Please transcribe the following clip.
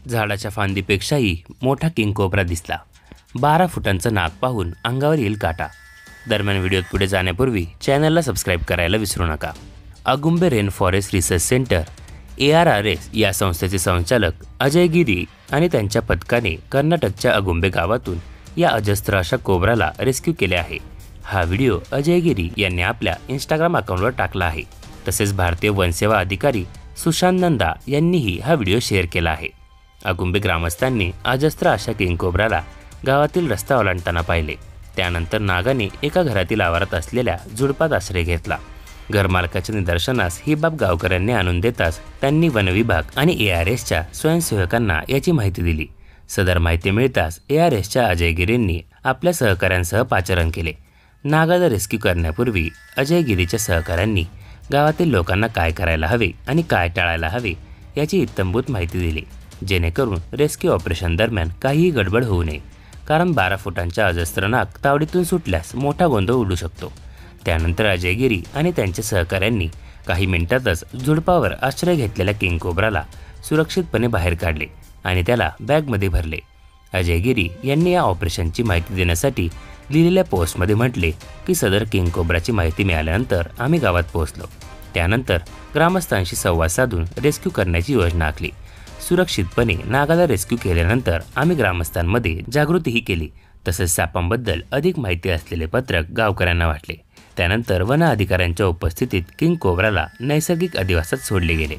झाडाच्या फांदीपेक्षाही मोठा king cobra दिसला। 12 फुटांचं नाक पाहून अंगावर येईल काटा। दरम्यान व्हिडिओत पुढे जाण्यापूर्वी चॅनलला सबस्क्राईब करायला विसरू नका। Agumbe rain forest research centre ARRS या संस्थेचे संचालक अजय गिरी आणि त्यांच्या पथकाने कर्नाटकच्या अगुंबे गावातून या अजस्त्र अशा कोब्राला रेस्क्यू केले आहे। हा व्हिडिओ अजय गिरी यांनी आपल्या इंस्टाग्राम अकाउंटवर टाकला आहे। तसेच भारतीय वनसेवा अधिकारी सुशांत नंदा यांनीही हा व्हिडिओ शेअर केला आहे। अगुंबे ग्रामस्थांनी अजस्त्र अशा किंग कोब्राला गावातील रस्ता ओलांडताना पाहिले। त्यानंतर नागाने एका घरातील आवारात असलेल्या झुडपात आश्रय घेतला। घरमालकाच्या निदर्शनास ही बाब गावकऱ्यांनी आणून देताच त्यांनी वनविभाग आणि ARSच्या स्वयंसेवकांना याची माहिती दिली। सदर माहिती मिळताच ARSच्या अजय गिरींनी आपल्या सहकाऱ्यांसह पाचारण केले। नागाला रेस्क्यू करण्यापूर्वी अजय गिरीच्या सहकाऱ्यांनी गावातील लोकांना काय करायला हवे आणि काय टाळायला हवे याची इत्तंभूत माहिती दिली, जेणेकरून रेस्क्यू ऑपरेशन दरम्यान काहीही गडबड होऊ नये। कारण 12 फुटांच्या अजस्त्र नाग तावडीतून सुटल्यास मोठा गोंधळ उडू शकतो। त्यानंतर अजय गिरी आणि त्यांच्या सहकाऱ्यांनी काही मिनिटातच झुडपावर आश्रय घेतलेल्या किंग कोब्राला सुरक्षितपणे बाहेर काढले आणि त्याला बॅगमध्ये भरले। अजय गिरी यांनी या ऑपरेशनची माहिती देण्यासाठी लिहिलेल्या पोस्टमध्ये म्हटले की सदर किंग कोब्राची माहिती मिळाल्यानंतर आम्ही गावात पोहोचलो। त्यानंतर ग्रामस्थांशी संवाद साधून रेस्क्यू करण्याची योजना आखली। सुरक्षितपणे नागाला रेस्क्यू केल्यानंतर आम्ही ग्रामस्थांमध्ये जागृतीही केली। तसेच सापांबद्दल अधिक माहिती असलेले पत्रक गावकऱ्यांना वाटले। त्यानंतर वन अधिकाऱ्यांच्या उपस्थितीत किंग कोब्राला नैसर्गिक अधिवासात सोडले गेले।